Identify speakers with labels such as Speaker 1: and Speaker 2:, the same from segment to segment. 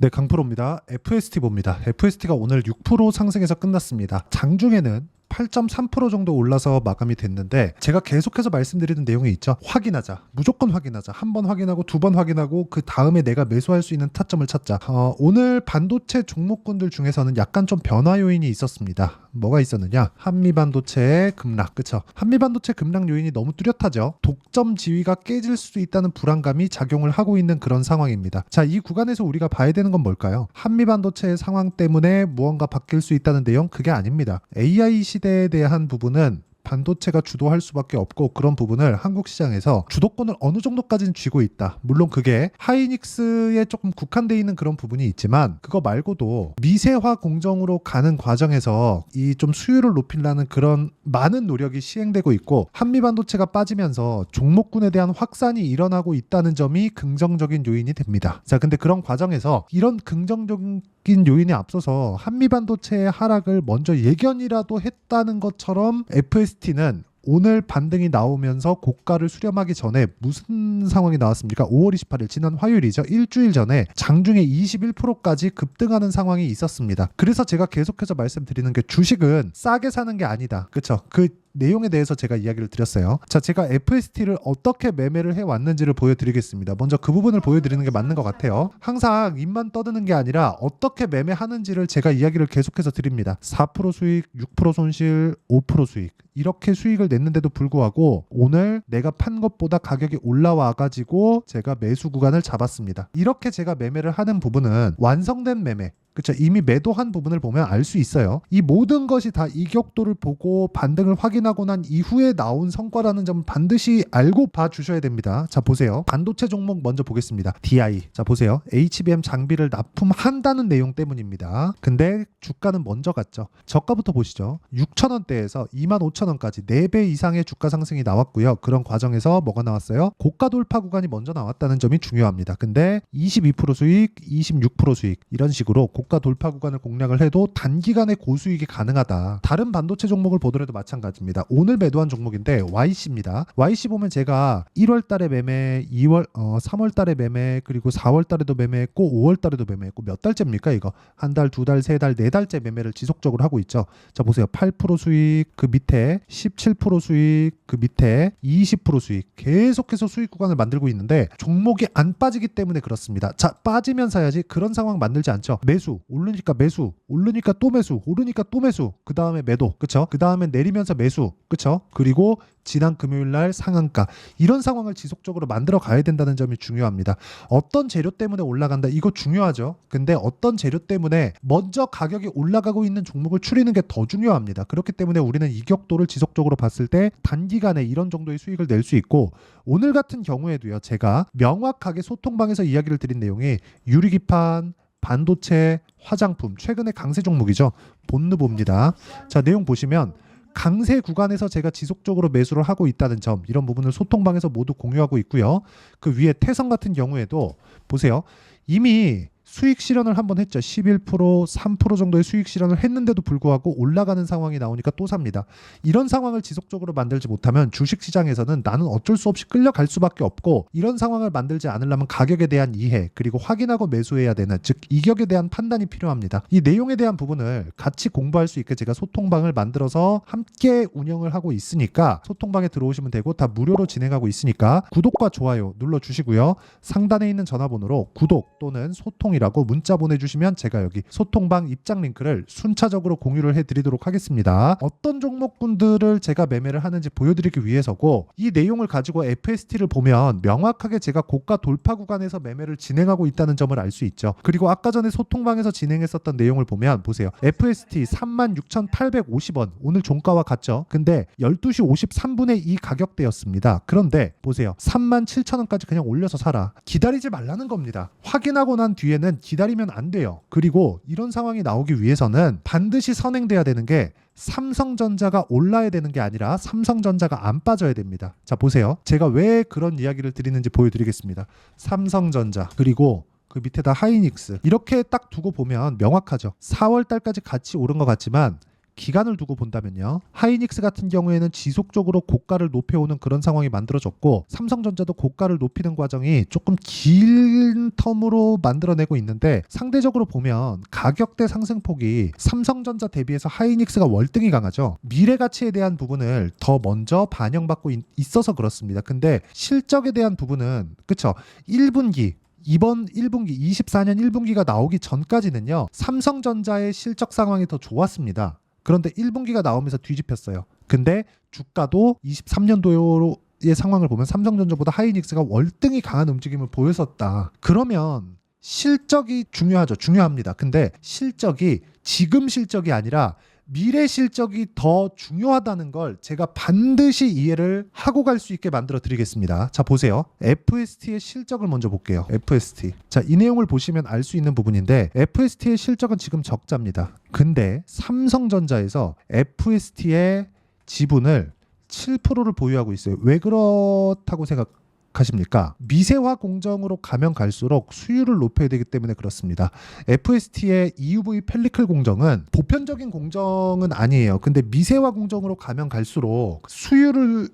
Speaker 1: 네, 강프로입니다. FST 봅니다. FST가 오늘 6% 상승해서 끝났습니다. 장중에는 8.3% 정도 올라서 마감이 됐는데, 제가 계속해서 말씀드리는 내용이 있죠. 확인하자. 무조건 확인하자. 한 번 확인하고 두 번 확인하고 그 다음에 내가 매수할 수 있는 타점을 찾자. 오늘 반도체 종목군들 중에서는 약간 좀 변화 요인이 있었습니다. 뭐가 있었느냐? 한미반도체의 급락. 그쵸? 한미반도체 급락 요인이 너무 뚜렷하죠. 독점 지위가 깨질 수도 있다는 불안감이 작용을 하고 있는 그런 상황입니다. 자, 이 구간에서 우리가 봐야 되는 건 뭘까요? 한미반도체의 상황 때문에 무언가 바뀔 수 있다는 내용? 그게 아닙니다. AI 시대에 대한 부분은 반도체가 주도할 수밖에 없고, 그런 부분을 한국 시장에서 주도권을 어느 정도까지는 쥐고 있다. 물론 그게 하이닉스에 조금 국한되어 있는 그런 부분이 있지만, 그거 말고도 미세화 공정으로 가는 과정에서 이 좀 수율을 높이려는 그런 많은 노력이 시행되고 있고, 한미반도체가 빠지면서 종목군에 대한 확산이 일어나고 있다는 점이 긍정적인 요인이 됩니다. 자, 근데 그런 과정에서 이런 긍정적인 요인에 앞서서 한미반도체의 하락을 먼저 예견이라도 했다는 것처럼 FST는 오늘 반등이 나오면서 고가를 수렴하기 전에 무슨 상황이 나왔습니까? 5월 28일 지난 화요일이죠. 일주일 전에 장중에 21%까지 급등하는 상황이 있었습니다. 그래서 제가 계속해서 말씀드리는 게, 주식은 싸게 사는 게 아니다. 그쵸? 그 내용에 대해서 제가 이야기를 드렸어요. 자, 제가 FST를 어떻게 매매를 해왔는지를 보여드리겠습니다. 먼저 그 부분을 보여드리는 게 맞는 것 같아요. 항상 입만 떠드는 게 아니라 어떻게 매매하는지를 제가 이야기를 계속해서 드립니다. 4% 수익, 6% 손실, 5% 수익, 이렇게 수익을 냈는데도 불구하고 오늘 내가 판 것보다 가격이 올라와가지고 제가 매수 구간을 잡았습니다. 이렇게 제가 매매를 하는 부분은 완성된 매매, 그렇죠. 이미 매도한 부분을 보면 알 수 있어요. 이 모든 것이 다 이격도를 보고 반등을 확인하고 난 이후에 나온 성과라는 점을 반드시 알고 봐주셔야 됩니다. 자, 보세요. 반도체 종목 먼저 보겠습니다. DI. 자, 보세요. HBM 장비를 납품한다는 내용 때문입니다. 근데 주가는 먼저 갔죠. 저가부터 보시죠. 6,000원대에서 25,000원까지 4배 이상의 주가 상승이 나왔고요. 그런 과정에서 뭐가 나왔어요? 고가 돌파 구간이 먼저 나왔다는 점이 중요합니다. 근데 22% 수익, 26% 수익, 이런 식으로 고가 돌파 구간을 공략을 해도 단기간에 고수익이 가능하다. 다른 반도체 종목을 보더라도 마찬가지입니다. 오늘 매도한 종목인데 YC입니다. YC 보면 제가 1월 달에 매매, 3월 달에 매매, 그리고 4월 달에도 매매했고 5월 달에도 매매했고, 몇 달째입니까 이거? 한 달, 두 달, 세 달, 네 달째 매매를 지속적으로 하고 있죠. 자, 보세요. 8% 수익, 그 밑에 17% 수익, 그 밑에 20% 수익, 계속해서 수익 구간을 만들고 있는데 종목이 안 빠지기 때문에 그렇습니다. 자, 빠지면 사야지. 그런 상황 만들지 않죠. 매수, 오르니까 매수, 오르니까 또 매수, 오르니까 또 매수, 그 다음에 매도, 그쵸? 그 다음에 내리면서 매수, 그쵸? 그리고 지난 금요일날 상한가, 이런 상황을 지속적으로 만들어 가야 된다는 점이 중요합니다. 어떤 재료 때문에 올라간다, 이거 중요하죠. 근데 어떤 재료 때문에 먼저 가격이 올라가고 있는 종목을 추리는 게 더 중요합니다. 그렇기 때문에 우리는 이격도를 지속적으로 봤을 때 단기간에 이런 정도의 수익을 낼 수 있고, 오늘 같은 경우에도요, 제가 명확하게 소통방에서 이야기를 드린 내용이 유리기판, 반도체, 화장품, 최근에 강세 종목이죠. 본느봅니다. 자, 내용 보시면 강세 구간에서 제가 지속적으로 매수를 하고 있다는 점, 이런 부분을 소통방에서 모두 공유하고 있고요. 그 위에 태성 같은 경우에도 보세요. 이미 수익 실현을 한번 했죠. 11%, 3% 정도의 수익 실현을 했는데도 불구하고 올라가는 상황이 나오니까 또 삽니다. 이런 상황을 지속적으로 만들지 못하면 주식시장에서는 나는 어쩔 수 없이 끌려갈 수밖에 없고, 이런 상황을 만들지 않으려면 가격에 대한 이해, 그리고 확인하고 매수해야 되는, 즉 이격에 대한 판단이 필요합니다. 이 내용에 대한 부분을 같이 공부할 수 있게 제가 소통방을 만들어서 함께 운영을 하고 있으니까, 소통방에 들어오시면 되고 다 무료로 진행하고 있으니까 구독과 좋아요 눌러주시고요. 상단에 있는 전화번호로 구독 또는 소통이라고 문자 보내주시면 제가 여기 소통방 입장 링크를 순차적으로 공유를 해드리도록 하겠습니다. 어떤 종목군들을 제가 매매를 하는지 보여드리기 위해서고, 이 내용을 가지고 FST를 보면 명확하게 제가 고가 돌파 구간에서 매매를 진행하고 있다는 점을 알 수 있죠. 그리고 아까 전에 소통방에서 진행했었던 내용을 보면 보세요. FST 36,850원, 오늘 종가와 같죠. 근데 12시 53분에 이 가격대였습니다. 그런데 보세요. 37,000원까지 그냥 올려서 사라. 기다리지 말라는 겁니다. 확인하고 난 뒤에는 기다리면 안 돼요. 그리고 이런 상황이 나오기 위해서는 반드시 선행돼야 되는 게, 삼성전자가 올라야 되는 게 아니라 삼성전자가 안 빠져야 됩니다. 자, 보세요. 제가 왜 그런 이야기를 드리는지 보여드리겠습니다. 삼성전자, 그리고 그 밑에다 하이닉스, 이렇게 딱 두고 보면 명확하죠. 4월 달까지 같이 오른 것 같지만 기간을 두고 본다면요. 하이닉스 같은 경우에는 지속적으로 고가를 높여오는 그런 상황이 만들어졌고 삼성전자도 고가를 높이는 과정이 조금 긴 텀으로 만들어내고 있는데 상대적으로 보면 가격대 상승폭이 삼성전자 대비해서 하이닉스가 월등히 강하죠. 미래 가치에 대한 부분을 더 먼저 반영받고 있어서 그렇습니다. 근데 실적에 대한 부분은 그쵸? 1분기 이번 1분기 24년 1분기가 나오기 전까지는요. 삼성전자의 실적 상황이 더 좋았습니다. 그런데 1분기가 나오면서 뒤집혔어요. 근데 주가도 23년도의 상황을 보면 삼성전자보다 하이닉스가 월등히 강한 움직임을 보였었다. 그러면 실적이 중요하죠. 중요합니다. 근데 실적이 지금 실적이 아니라 미래 실적이 더 중요하다는 걸 제가 반드시 이해를 하고 갈 수 있게 만들어 드리겠습니다. 자, 보세요. FST의 실적을 먼저 볼게요. FST. 자, 이 내용을 보시면 알 수 있는 부분인데 FST의 실적은 지금 적자입니다. 근데 삼성전자에서 FST의 지분을 7%를 보유하고 있어요. 왜 그렇다고 생각하십니까? 미세화 공정으로 가면 갈수록 수율을 높여야 되기 때문에 그렇습니다. FST의 EUV 펠리클 공정은 보편적인 공정은 아니에요. 근데 미세화 공정으로 가면 갈수록 수율을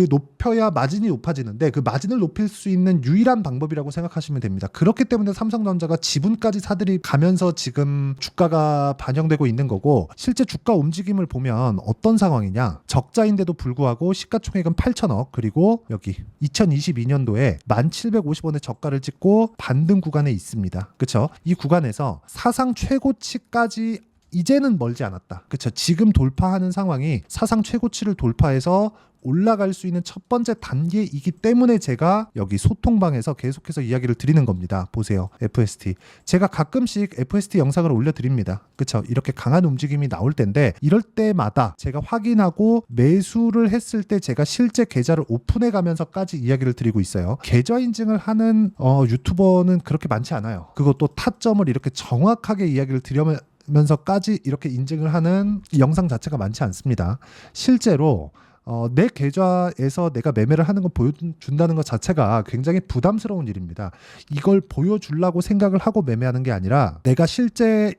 Speaker 1: 높여야 마진이 높아지는데 그 마진을 높일 수 있는 유일한 방법이라고 생각하시면 됩니다. 그렇기 때문에 삼성전자가 지분까지 사들이 가면서 지금 주가가 반영되고 있는 거고 실제 주가 움직임을 보면 어떤 상황이냐 적자인데도 불구하고 시가총액은 8천억 그리고 여기 2022년도에 1750원의 저가를 찍고 반등 구간에 있습니다. 그렇죠? 이 구간에서 사상 최고치까지 이제는 멀지 않았다. 그렇죠? 지금 돌파하는 상황이 사상 최고치를 돌파해서 올라갈 수 있는 첫 번째 단계이기 때문에 제가 여기 소통방에서 계속해서 이야기를 드리는 겁니다. 보세요. FST. 제가 가끔씩 FST 영상을 올려드립니다. 그쵸? 이렇게 강한 움직임이 나올 텐데 이럴 때마다 제가 확인하고 매수를 했을 때 제가 실제 계좌를 오픈해 가면서까지 이야기를 드리고 있어요. 계좌 인증을 하는 유튜버는 그렇게 많지 않아요. 그것도 타점을 이렇게 정확하게 이야기를 드리면서까지 이렇게 인증을 하는 영상 자체가 많지 않습니다. 실제로 내 계좌에서 내가 매매를 하는 걸 보여준다는 것 자체가 굉장히 부담스러운 일입니다. 이걸 보여주려고 생각을 하고 매매하는 게 아니라 내가 실제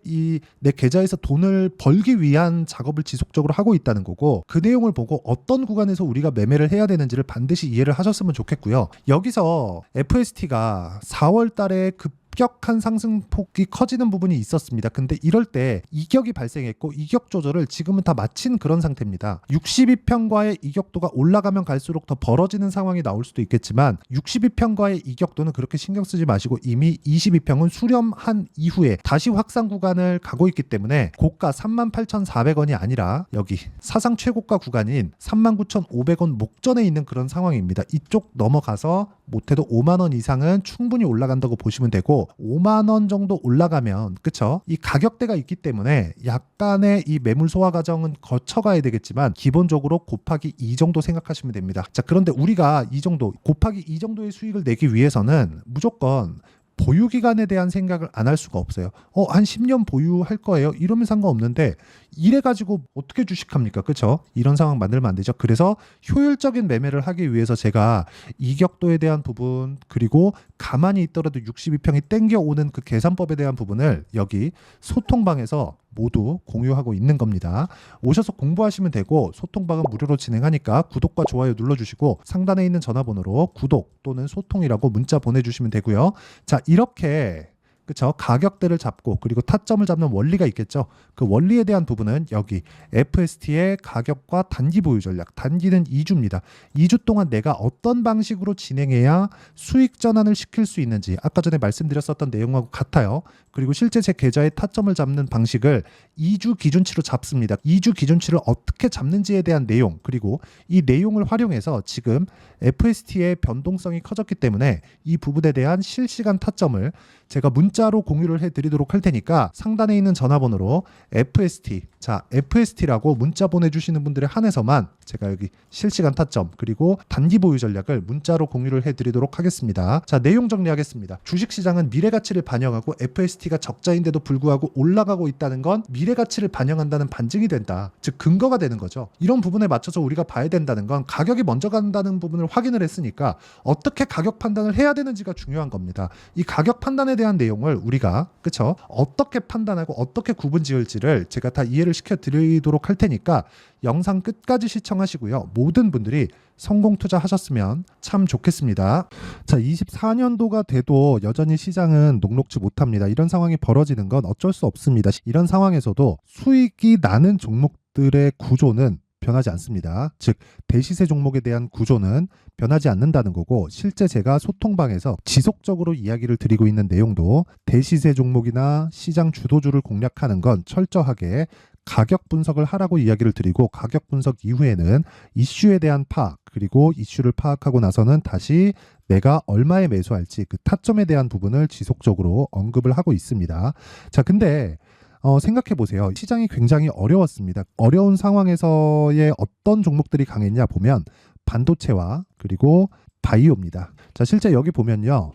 Speaker 1: 내 계좌에서 돈을 벌기 위한 작업을 지속적으로 하고 있다는 거고 그 내용을 보고 어떤 구간에서 우리가 매매를 해야 되는지를 반드시 이해를 하셨으면 좋겠고요. 여기서 FST가 4월 달에 급격한 상승폭이 커지는 부분이 있었습니다. 근데 이럴 때 이격이 발생했고 이격 조절을 지금은 다 마친 그런 상태입니다. 62평과의 이격도가 올라가면 갈수록 더 벌어지는 상황이 나올 수도 있겠지만 62평과의 이격도는 그렇게 신경 쓰지 마시고 이미 22평은 수렴한 이후에 다시 확산 구간을 가고 있기 때문에 고가 38,400원이 아니라 여기 사상 최고가 구간인 39,500원 목전에 있는 그런 상황입니다. 이쪽 넘어가서 못해도 5만 원 이상은 충분히 올라간다고 보시면 되고 5만 원 정도 올라가면 그쵸? 이 가격대가 있기 때문에 약간의 이 매물 소화 과정은 거쳐가야 되겠지만 기본적으로 곱하기 2 정도 생각하시면 됩니다. 자, 그런데 우리가 이 정도 곱하기 2 정도의 수익을 내기 위해서는 무조건 보유 기간에 대한 생각을 안 할 수가 없어요. 한 10년 보유할 거예요. 이러면 상관없는데 이래 가지고 어떻게 주식합니까? 그렇죠? 이런 상황 만들면 안 되죠. 그래서 효율적인 매매를 하기 위해서 제가 이격도에 대한 부분 그리고 가만히 있더라도 62평이 땡겨오는 그 계산법에 대한 부분을 여기 소통방에서 모두 공유하고 있는 겁니다. 오셔서 공부하시면 되고 소통방은 무료로 진행하니까 구독과 좋아요 눌러주시고 상단에 있는 전화번호로 구독 또는 소통이라고 문자 보내주시면 되고요. 자, 이렇게 그쵸? 가격대를 잡고 그리고 타점을 잡는 원리가 있겠죠. 그 원리에 대한 부분은 여기 FST의 가격과 단기 보유 전략. 단기는 2주입니다. 2주 동안 내가 어떤 방식으로 진행해야 수익 전환을 시킬 수 있는지 아까 전에 말씀드렸었던 내용하고 같아요. 그리고 실제 제 계좌의 타점을 잡는 방식을 2주 기준치로 잡습니다. 2주 기준치를 어떻게 잡는지에 대한 내용 그리고 이 내용을 활용해서 지금 FST의 변동성이 커졌기 때문에 이 부분에 대한 실시간 타점을 제가 문자로 공유를 해드리도록 할 테니까 상단에 있는 전화번호로 FST, 자 FST라고 문자 보내주시는 분들에 한해서만 제가 여기 실시간 타점 그리고 단기 보유 전략을 문자로 공유를 해드리도록 하겠습니다. 자, 내용 정리하겠습니다. 주식시장은 미래가치를 반영하고 FST가 적자인데도 불구하고 올라가고 있다는 건 미래가치를 반영한다는 반증이 된다. 즉 근거가 되는 거죠. 이런 부분에 맞춰서 우리가 봐야 된다는 건 가격이 먼저 간다는 부분을 확인을 했으니까 어떻게 가격 판단을 해야 되는지가 중요한 겁니다. 이 가격 판단에 대한 내용은 내용을 우리가 그쵸? 어떻게 판단하고 어떻게 구분 지을지를 제가 다 이해를 시켜드리도록 할 테니까 영상 끝까지 시청하시고요. 모든 분들이 성공 투자하셨으면 참 좋겠습니다. 자, 24년도가 돼도 여전히 시장은 녹록지 못합니다. 이런 상황이 벌어지는 건 어쩔 수 없습니다. 이런 상황에서도 수익이 나는 종목들의 구조는 변하지 않습니다. 즉 대시세 종목에 대한 구조는 변하지 않는다는 거고, 실제 제가 소통방에서 지속적으로 이야기를 드리고 있는 내용도 대시세 종목이나 시장 주도주를 공략하는 건 철저하게 가격 분석을 하라고 이야기를 드리고, 가격 분석 이후에는 이슈에 대한 파악, 그리고 이슈를 파악하고 나서는 다시 내가 얼마에 매수할지 그 타점에 대한 부분을 지속적으로 언급을 하고 있습니다. 자, 근데 생각해 보세요. 시장이 굉장히 어려웠습니다. 어려운 상황에서의 어떤 종목들이 강했냐 보면 반도체와 그리고 바이오입니다. 자, 실제 여기 보면요.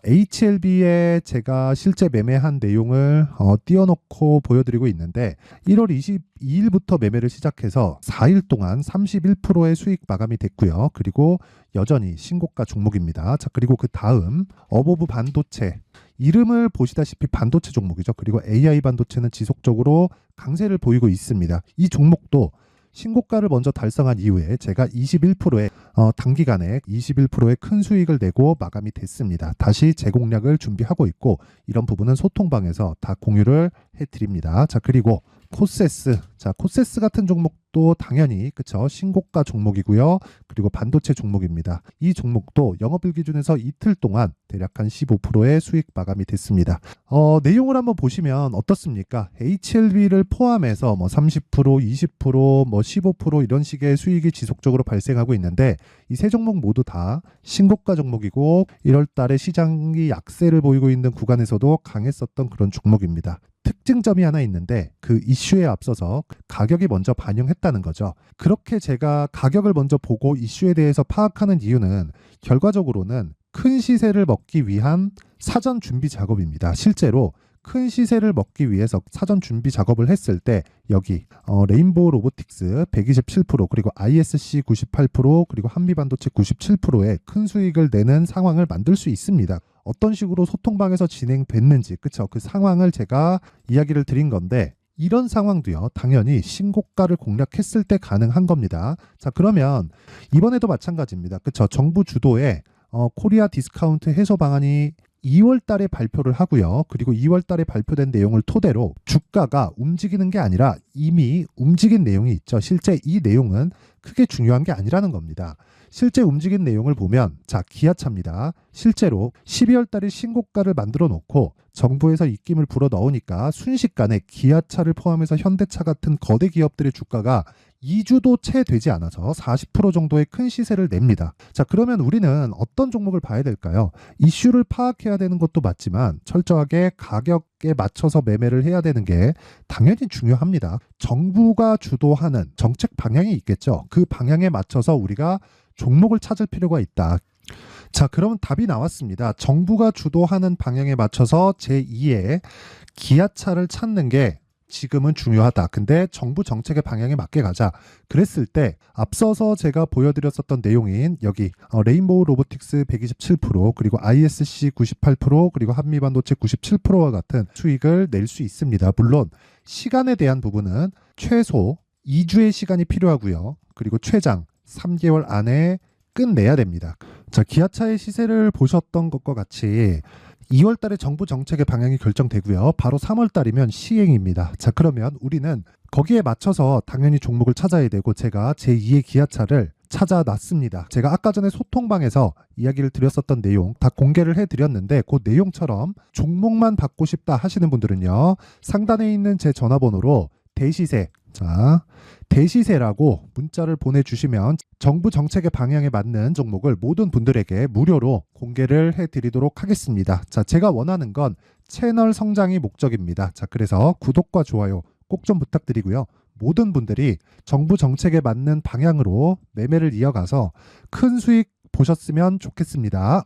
Speaker 1: HLB에 제가 실제 매매한 내용을 띄워놓고 보여드리고 있는데 1월 22일부터 매매를 시작해서 4일 동안 31%의 수익 마감이 됐고요. 그리고 여전히 신고가 종목입니다. 자, 그리고 그 다음 어보브 반도체, 이름을 보시다시피 반도체 종목이죠. 그리고 AI 반도체는 지속적으로 강세를 보이고 있습니다. 이 종목도 신고가를 먼저 달성한 이후에 제가 21%의 단기간에 21%의 큰 수익을 내고 마감이 됐습니다. 다시 재공략을 준비하고 있고, 이런 부분은 소통방에서 다 공유를 해드립니다. 자, 그리고 코세스. 자, 코세스 같은 종목도 당연히 그쵸, 신고가 종목이고요. 그리고 반도체 종목입니다. 이 종목도 영업일 기준에서 이틀 동안 대략 한 15%의 수익 마감이 됐습니다. 내용을 한번 보시면 어떻습니까? HLB를 포함해서 뭐 30%, 20%, 뭐 15% 이런 식의 수익이 지속적으로 발생하고 있는데, 이 세 종목 모두 다 신고가 종목이고 1월 달에 시장이 약세를 보이고 있는 구간에서도 강했었던 그런 종목입니다. 특징점이 하나 있는데 그 이슈에 앞서서 가격이 먼저 반영했다는 거죠. 그렇게 제가 가격을 먼저 보고 이슈에 대해서 파악하는 이유는 결과적으로는 큰 시세를 먹기 위한 사전 준비 작업입니다. 실제로 큰 시세를 먹기 위해서 사전 준비 작업을 했을 때 여기 레인보우 로보틱스 127%, 그리고 ISC 98%, 그리고 한미반도체 97%의 큰 수익을 내는 상황을 만들 수 있습니다. 어떤 식으로 소통방에서 진행됐는지, 그쵸? 그 상황을 제가 이야기를 드린 건데, 이런 상황도요, 당연히 신고가를 공략했을 때 가능한 겁니다. 자, 그러면 이번에도 마찬가지입니다. 그쵸? 정부 주도의 코리아 디스카운트 해소 방안이 2월 달에 발표를 하고요. 그리고 2월 달에 발표된 내용을 토대로 주가가 움직이는 게 아니라 이미 움직인 내용이 있죠. 실제 이 내용은 크게 중요한 게 아니라는 겁니다. 실제 움직인 내용을 보면, 자, 기아차입니다. 실제로 12월 달에 신고가를 만들어 놓고 정부에서 입김을 불어 넣으니까 순식간에 기아차를 포함해서 현대차 같은 거대 기업들의 주가가 2주도 채 되지 않아서 40% 정도의 큰 시세를 냅니다. 자, 그러면 우리는 어떤 종목을 봐야 될까요? 이슈를 파악해야 되는 것도 맞지만 철저하게 가격에 맞춰서 매매를 해야 되는 게 당연히 중요합니다. 정부가 주도하는 정책 방향이 있겠죠. 그 방향에 맞춰서 우리가 종목을 찾을 필요가 있다. 자, 그러면 답이 나왔습니다. 정부가 주도하는 방향에 맞춰서 제2의 기아차를 찾는 게 지금은 중요하다. 근데 정부 정책의 방향에 맞게 가자. 그랬을 때 앞서서 제가 보여드렸었던 내용인 여기 레인보우 로보틱스 127%, 그리고 ISC 98%, 그리고 한미반도체 97%와 같은 수익을 낼 수 있습니다. 물론 시간에 대한 부분은 최소 2주의 시간이 필요하고요. 그리고 최장 3개월 안에 끝내야 됩니다. 자, 기아차의 시세를 보셨던 것과 같이 2월 달에 정부 정책의 방향이 결정되고요. 바로 3월 달이면 시행입니다. 자, 그러면 우리는 거기에 맞춰서 당연히 종목을 찾아야 되고, 제가 제2의 기아차를 찾아놨습니다. 제가 아까 전에 소통방에서 이야기를 드렸었던 내용 다 공개를 해드렸는데, 그 내용처럼 종목만 받고 싶다 하시는 분들은요, 상단에 있는 제 전화번호로 대시세, 자, 대시세라고 문자를 보내주시면 정부 정책의 방향에 맞는 종목을 모든 분들에게 무료로 공개를 해드리도록 하겠습니다. 자, 제가 원하는 건 채널 성장이 목적입니다. 자, 그래서 구독과 좋아요 꼭 좀 부탁드리고요. 모든 분들이 정부 정책에 맞는 방향으로 매매를 이어가서 큰 수익 보셨으면 좋겠습니다.